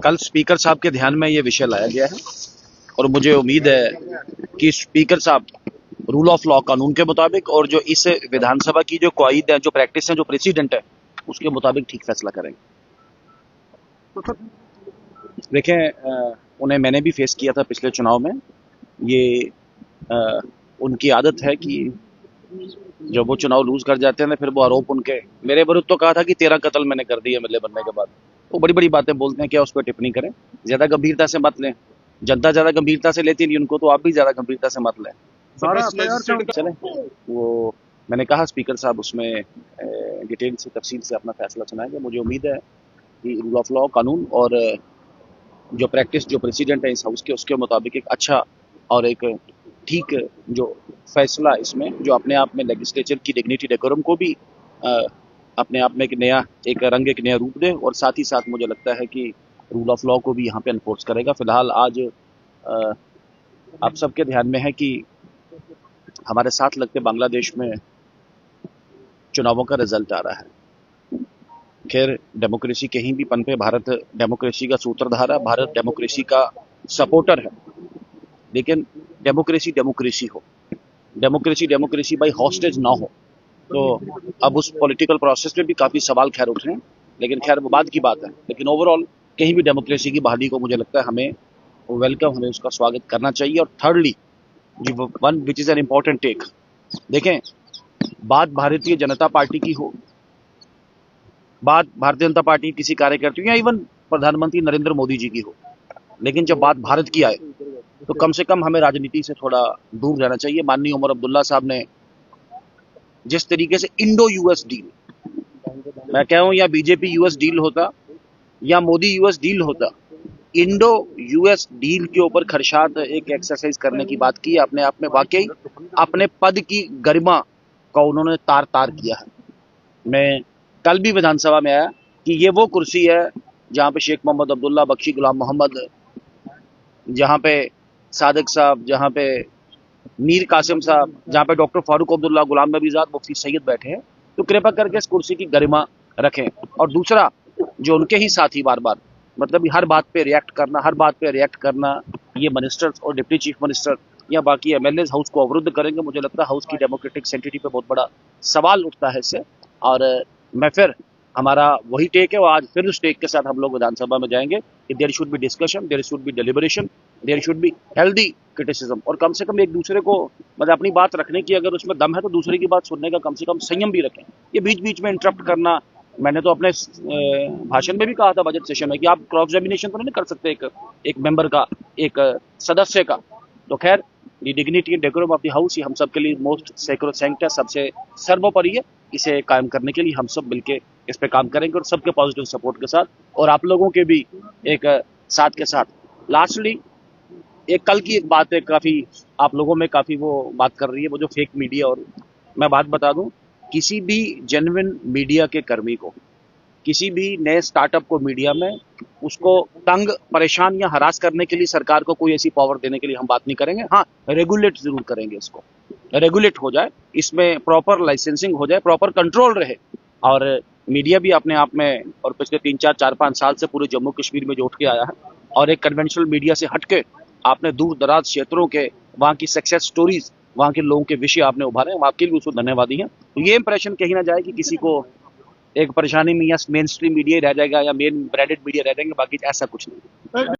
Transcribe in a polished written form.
कल स्पीकर साहब के ध्यान में ये विषय लाया गया है और मुझे उम्मीद है कि स्पीकर साहब रूल ऑफ लॉ कानून के मुताबिक और जो इस विधानसभा की जो कवायद है, जो प्रैक्टिस है, जो प्रेसिडेंट है, उसके मुताबिक ठीक फैसला करेंगे। देखें, उन्हें मैंने भी फेस किया था पिछले चुनाव में। ये उनकी आदत है कि जब वो चुनाव लूज कर जाते हैं फिर वो आरोप उनके मेरे विरुद्ध तो कहा था कि 13 कत्ल मैंने कर दिए एमएलए बनने के बाद। वो बड़ी बड़ी बातें बोलते हैं, क्या उस पर टिप्पणी करें। ज्यादा गंभीरता से मत लें, जनता ज्यादा गंभीरता से लेती नहीं उनको, तो आप भी ज्यादा गंभीरता से मत लें। चले वो मैंने कहा स्पीकर साहब उसमें डिटेल से तफसील से अपना फैसला सुनाएंगे। मुझे उम्मीद है कि रूल ऑफ लॉ कानून और जो प्रैक्टिस जो प्रेसिडेंट है इस हाउस के, उसके मुताबिक एक अच्छा और एक ठीक जो फैसला इसमें जो अपने आप में लेजिस्लेचर की डिग्निटी डेकोरम को भी अपने आप में एक नया रूप दे और साथ ही साथ मुझे लगता है कि रूल ऑफ लॉ को भी यहाँ पे एनफोर्स करेगा। फिलहाल आज आप सबके ध्यान में है कि हमारे साथ लगते बांग्लादेश में चुनावों का रिजल्ट आ रहा है। खैर, डेमोक्रेसी कहीं भी पनपे, भारत डेमोक्रेसी का सूत्रधार है, भारत डेमोक्रेसी का सपोर्टर है। लेकिन डेमोक्रेसी डेमोक्रेसी हो, डेमोक्रेसी बाई हॉस्टेज ना हो। तो अब उस पॉलिटिकल प्रोसेस में भी काफी सवाल खैर उठ रहे हैं, लेकिन खैर वो बाद की बात है। लेकिन ओवरऑल कहीं भी डेमोक्रेसी की बहाली को मुझे लगता है हमें वेलकम, हमें उसका स्वागत करना चाहिए। और thirdly one which is an important take, देखें, बात भारतीय जनता पार्टी की हो, बात भारतीय जनता पार्टी किसी कार्यकर्ता या इवन प्रधानमंत्री नरेंद्र मोदी जी की हो, लेकिन जब बात भारत की आए तो कम से कम हमें राजनीति से थोड़ा दूर रहना चाहिए। माननीय उमर अब्दुल्ला साहब ने जिस तरीके से इंडो यूएस डील, मैं कह रहा हूं या बीजेपी यूएस डील होता या मोदी यूएस डील होता, इंडो यूएस डील के ऊपर खर्चात एक एक्सरसाइज करने की बात की, अपने आप में वाकई अपने पद की गरिमा का उन्होंने तार तार किया है। मैं कल भी विधानसभा में आया कि ये वो कुर्सी है जहां पे शेख मोहम्मद अब्दुल्ला, बख्शी गुलाम मोहम्मद, जहां पे सादिक साहब, जहां पे मीर कासिम साहब, जहां पे डॉक्टर फारूक अब्दुल्ला, गुलाम नबी आजाद, मुफ्ती सैयद बैठे हैं। तो कृपा करके इस कुर्सी की गरिमा रखें। और दूसरा, जो उनके ही साथी बार बार मतलब हर बात पे रिएक्ट करना, ये मिनिस्टर्स और डिप्टी चीफ मिनिस्टर या बाकी एमएलए हाउस को अवरुद्ध करेंगे। मुझे लगता है हाउस की डेमोक्रेटिक सेंटिटी पे बहुत बड़ा सवाल उठता है इससे। और मैं फिर हमारा वही टेक है और आज फिर उस टेक के साथ हम लोग विधानसभा में जाएंगे कि there should be discussion, there should be deliberation, there should be healthy criticism. और कम से कम एक दूसरे को मतलब अपनी बात रखने की अगर उसमें दम है तो दूसरे की बात सुनने का कम से कम संयम भी रखें। ये बीच बीच में इंटरप्ट करना, मैंने तो अपने भाषण में भी कहा था बजट सेशन में कि आप क्रॉस एग्जामिनेशन तो नहीं कर सकते एक मेंबर का, एक सदस्य का। तो खैर, the dignity and decorum of the house ये हम सब के लिए मोस्ट सैक्रोसैंक्ट है, सबसे सर्वोपरि है। इसे कायम करने के लिए हम सब मिलके इस पे काम करेंगे और सबके पॉजिटिव सपोर्ट के साथ और आप लोगों के भी एक साथ के साथ। लास्टली एक कल की एक बात है, काफी आप लोगों में काफी वो बात कर रही है, वो जो फेक मीडिया। और मैं बात बता दूं, किसी भी जेन्युइन मीडिया के कर्मी को, किसी भी नए स्टार्टअप को मीडिया में उसको तंग, परेशान या हरास करने के लिए सरकार को कोई ऐसी पावर देने के लिए हम बात नहीं करेंगे। हाँ, रेगुलेट जरूर करेंगे, इसको रेगुलेट हो जाए, इसमें प्रॉपर लाइसेंसिंग हो जाए, प्रॉपर कंट्रोल रहे। और मीडिया भी अपने आप में और पिछले 3-4-5 साल से पूरे जम्मू कश्मीर में जो उठ के आया है और एक कन्वेंशनल मीडिया से हटके आपने दूर दराज क्षेत्रों के वहाँ की सक्सेस स्टोरीज, वहाँ के लोगों के विषय आपने उभारे, हम आपके लिए उसको धन्यवादी हैं। तो ये इंप्रेशन कहीं ना जाए कि किसी को एक परेशानी में या मेन स्ट्रीम मीडिया रह जाएगा या मेन ब्रांडेड मीडिया रह जाएंगे, बाकी ऐसा कुछ नहीं।